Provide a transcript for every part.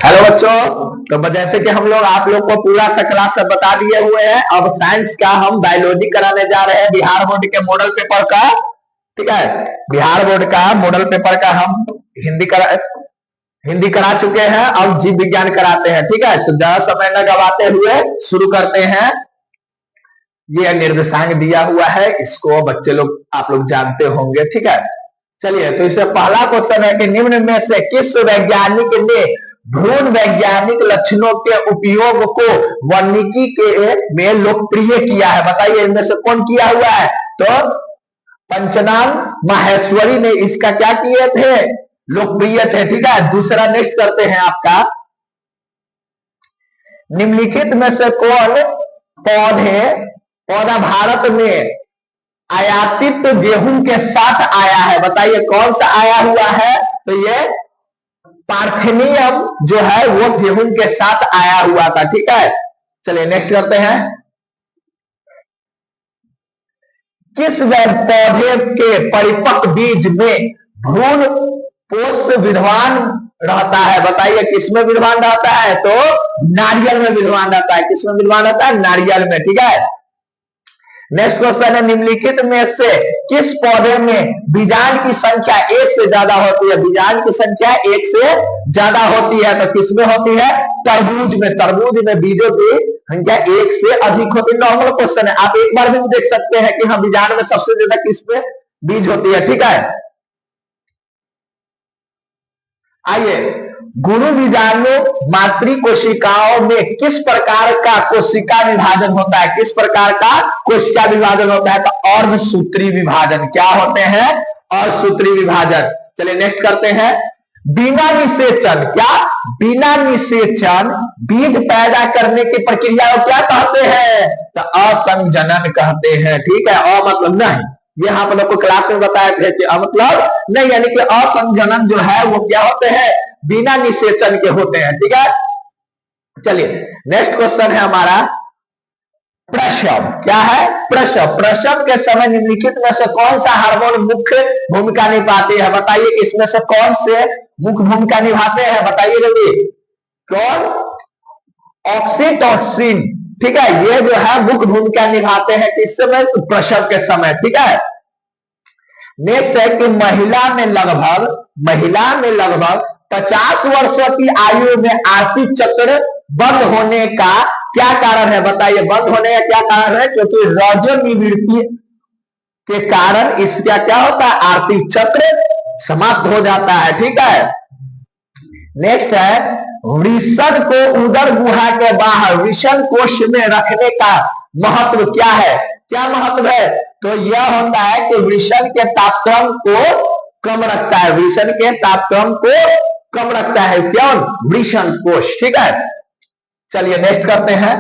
Hello बच्चों। तो जैसे कि हम लोग आप लोग को पूरा सा क्लास सब बता दिए हुए हैं, अब साइंस का हम बायोलॉजी कराने जा रहे हैं बिहार बोर्ड के मॉडल पेपर का। ठीक है, बिहार बोर्ड का मॉडल पेपर का हम हिंदी करा चुके हैं, अब जीव विज्ञान कराते हैं। ठीक है, तो ज्यादा समय न गवाते हुए शुरू करते हैं। ये निर्देशांक दिया हुआ है, इसको बच्चे लोग आप लोग जानते होंगे। ठीक है, चलिए, तो इससे पहला क्वेश्चन है कि निम्न में से किस वैज्ञानिक ने भ्रूण वैज्ञानिक लक्षणों के उपयोग को वानिकी के में लोकप्रिय किया है? बताइए, इनमें से कौन किया हुआ है? तो पंचनाम माहेश्वरी ने इसका क्या किए थे? लोकप्रिय थे। ठीक है, दूसरा नेक्स्ट करते हैं आपका, निम्नलिखित में से कौन पौधा भारत में आयातित गेहूं के साथ आया है? बताइए कौन सा आया हुआ है? तो ये पार्थेनियम जो है वो गेहूं के साथ आया हुआ था। ठीक है, चलिए नेक्स्ट करते हैं, किस पौधे के परिपक्व बीज में भ्रूण पोष विद्वान रहता है? बताइए किसमें विद्वान रहता है? तो नारियल में विद्वान रहता है। किसमें विद्वान रहता है? नारियल में। ठीक है, नेक्स्ट क्वेश्चन है, निम्नलिखित में से किस पौधे में बीजांड की संख्या एक से ज्यादा होती है? बीजांड की संख्या एक से ज्यादा होती है, तो किसमें होती है? तरबूज में। तरबूज में बीजों की संख्या एक से अधिक होती है। नॉर्मल क्वेश्चन है, आप एक बार भी देख सकते हैं कि हाँ, बीजांड में सबसे ज्यादा किसमें बीज होती है। ठीक है, आइए, गुरु बीजाणु मातृ कोशिकाओं में किस प्रकार का कोशिका विभाजन होता है? किस प्रकार का कोशिका विभाजन होता है? तो अर्धसूत्री विभाजन। क्या होते हैं? अर्धसूत्री विभाजन। चलिए नेक्स्ट करते हैं, बिना निषेचन, क्या बिना निषेचन बीज पैदा करने की प्रक्रिया को क्या कहते हैं? तो असंजनन कहते हैं। ठीक है, अ मतलब नहीं, ये आप लोग को क्लास में बताया थे कि मतलब नहीं, यानी कि असंजनन जो है वो क्या होते हैं? बिना निषेचन के होते हैं। ठीक है, चलिए नेक्स्ट क्वेश्चन है हमारा, प्रसव। क्या है? प्रसव। प्रसव के समय निम्नलिखित में से कौन सा हार्मोन मुख्य भूमिका निभाते हैं? बताइए इसमें से कौन से मुख्य भूमिका निभाते हैं? बताइए जल्दी, कौन? ऑक्सीटोसिन। ठीक है, ये जो है मुख्य भूमिका निभाते हैं किस समय? प्रसव के समय। ठीक है, नेक्स्ट है कि महिला में लगभग 50 वर्षों की आयु में आर्थिक चक्र बंद होने का क्या कारण है? बताइए, बंद होने का क्या कारण है? क्योंकि रजोनिवृत्ति के कारण इसका क्या होता है? आर्थिक चक्र समाप्त हो जाता है। ठीक है, नेक्स्ट है, वृषण को उदर गुहा के बाहर वृषण कोश में रखने का महत्व क्या है? क्या महत्व है? तो यह होता है कि वृषण के तापक्रम को कम रखता है। वृषण के तापक्रम को कम रखता है। क्यों? वृषण कोश। ठीक है, चलिए नेक्स्ट करते हैं,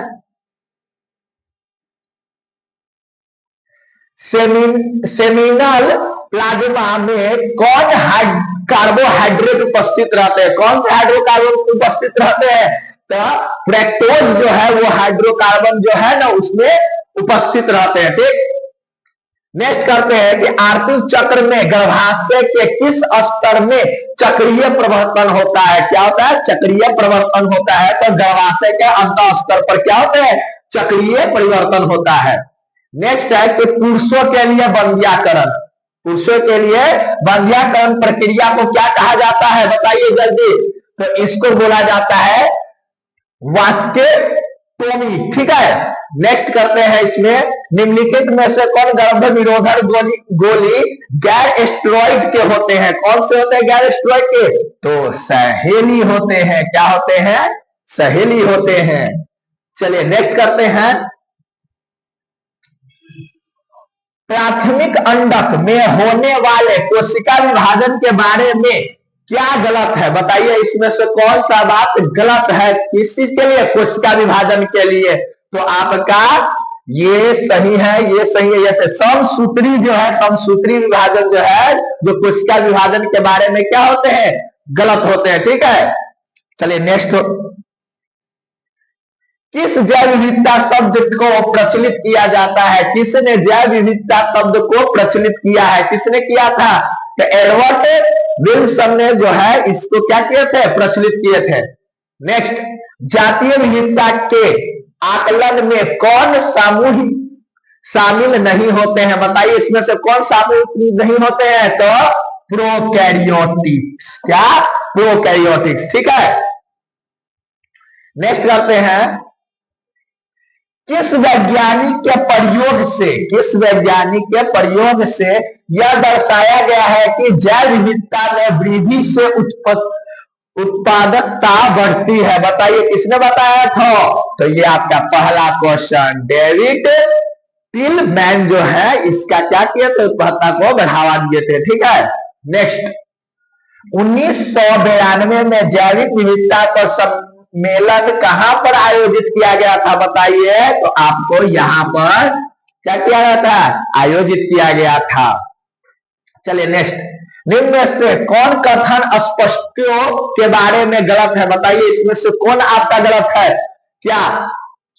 सेमिनल प्लाज्मा में कौन कार्बोहाइड्रेट उपस्थित रहते हैं? कौन से हाइड्रोकार्बन उपस्थित रहते हैं? तो फ्रैक्टोज जो है वो हाइड्रोकार्बन जो है ना उसमें उपस्थित रहते हैं। ठीक, नेक्स्ट करते हैं कि आर्थिक चक्र में गर्भाशय के किस स्तर में चक्रीय परिवर्तन होता है? क्या होता है? चक्रीय परिवर्तन होता है। तो गर्भाशय के अंत स्तर पर क्या होता है? चक्रीय परिवर्तन होता है। नेक्स्ट है कि पुरुषों के लिए वंध्याकरण, पुरुषों के लिए वंध्याकरण प्रक्रिया को क्या कहा जाता है? बताइए जल्दी। तो इसको बोला जाता है वास्केटोमी। ठीक है, नेक्स्ट करते हैं, इसमें निम्नलिखित में से कौन गर्भ निरोधक गोली गैर स्टेरॉइड के होते हैं? कौन से होते हैं गैर स्टेरॉइड के? तो सहेली होते हैं। क्या होते हैं? सहेली होते हैं। चलिए नेक्स्ट करते हैं, प्राथमिक अंडक में होने वाले कोशिका विभाजन के बारे में क्या गलत है? बताइए इसमें से कौन सा बात गलत है? किस चीज के लिए? कोशिका विभाजन के लिए। तो आपका ये सही है, ये सही है। जैसे समसूत्री जो है, समसूत्री विभाजन जो है, जो कोशिका विभाजन के बारे में क्या होते हैं? गलत होते हैं। ठीक है, चलिए नेक्स्ट, किस जैव विविधता शब्द को प्रचलित किया जाता है? किसने जैव विविधता शब्द को प्रचलित किया है? किसने किया था? तो एडवर्ड विल्सन ने जो है इसको क्या किए थे? प्रचलित किए थे। नेक्स्ट, जातीय विविधता के आकलन में कौन सामूहिक शामिल नहीं होते हैं? बताइए इसमें से कौन शामिल नहीं होते हैं? तो प्रोकैरियोटिक्स। क्या? प्रोकैरियोटिक्स। ठीक है, नेक्स्ट करते हैं, किस वैज्ञानिक प्रयोग से यह दर्शाया गया है कि जैव विविधता में वृद्धि से उत्पादकता बढ़ती है? बताइए किसने बताया था? तो ये आपका पहला क्वेश्चन, डेविड टिलमैन जो है इसका क्या किया तो उत्पादकता को बढ़ावा दिए थे। ठीक है, नेक्स्ट, 1992 में जैविक विविधता पर सम्मेलन कहां पर आयोजित किया गया था? बताइए। तो आपको यहां पर क्या किया गया था? आयोजित किया गया था। चलिए नेक्स्ट, निम्न में से कौन कथन स्पष्टियों के बारे में गलत है? बताइए इसमें से कौन आपका गलत है? क्या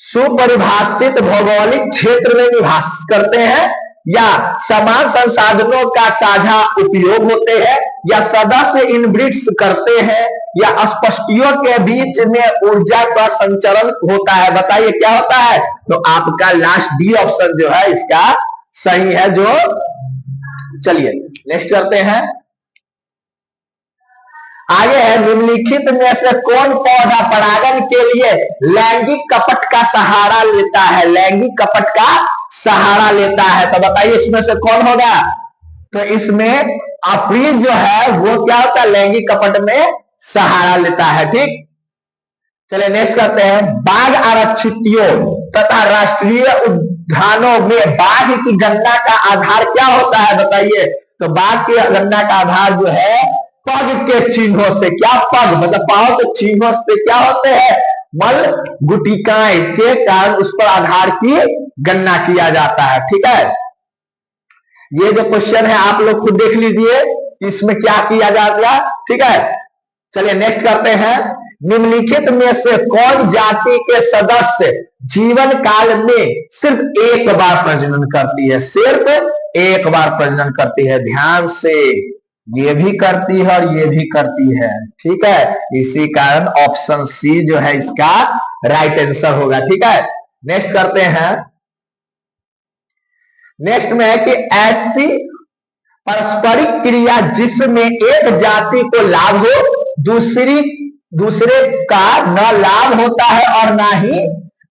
सुपरिभाषित भौगोलिक क्षेत्र में निवास करते हैं, या समान संसाधनों का साझा उपयोग होते हैं, या सदस्य इनब्रिड्स करते हैं, या स्पष्टियों के बीच में ऊर्जा का संचरण होता है? बताइए क्या होता है? तो आपका लास्ट डी ऑप्शन जो है इसका सही है। जो चलिए नेक्स्ट करते हैं, आगे है, निम्नलिखित में से कौन पौधा परागण के लिए लैंगिक कपट का सहारा लेता है? लैंगिक कपट का सहारा लेता है, तो बताइए इसमें से कौन होगा? तो इसमें अफ्रीज जो है वो क्या होता है? लैंगिक कपट में सहारा लेता है। ठीक, चलिए नेक्स्ट करते हैं, बाघ आरक्षितियों तथा राष्ट्रीय उद्यानों में बाघ की गणना का आधार क्या होता है? बताइए। तो बाघ की गणना का आधार जो है पग के चिन्हों से, क्या पग मतलब पांव के चिन्हों से क्या होते हैं? मल गुटिकाएं के कारण उस पर आधार की गणना किया जाता है। ठीक है, ये जो क्वेश्चन है आप लोग खुद देख लीजिए इसमें क्या किया जाएगा। ठीक है, चलिए नेक्स्ट करते हैं, निम्नलिखित में से कौन जाति के सदस्य जीवन काल में सिर्फ एक बार प्रजनन करती है? सिर्फ एक बार प्रजनन करती है। ध्यान से, ये भी करती है और ये भी करती है। ठीक है, इसी कारण ऑप्शन सी जो है इसका राइट आंसर होगा। ठीक है, नेक्स्ट करते हैं, नेक्स्ट में है कि ऐसी पारस्परिक क्रिया जिसमें एक जाति को लाभ हो, दूसरे का न लाभ होता है और ना ही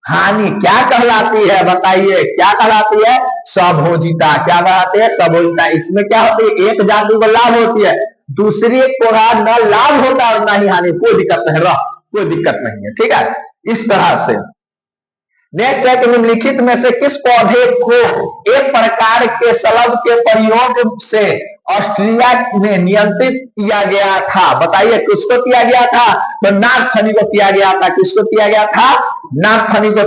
हानि, क्या कहलाती है? बताइए क्या कहलाती है? स्वभोजिता। क्या कहलाती है? स्वभोजिता। इसमें क्या होती है? एक जाति को लाभ होती है, दूसरी को न लाभ होता है और ना ही हानि। कोई दिक्कत नहीं, कोई दिक्कत नहीं है। ठीक है, इस तरह से। नेक्स्ट है कि निम्नलिखित में से किस पौधे को एक प्रकार के शलभ के प्रयोग से ऑस्ट्रेलिया में नियंत्रित किया गया था? बताइए किसको किया गया था? तो नागफनी को किया गया था। किसको किया गया था? नागफनी को।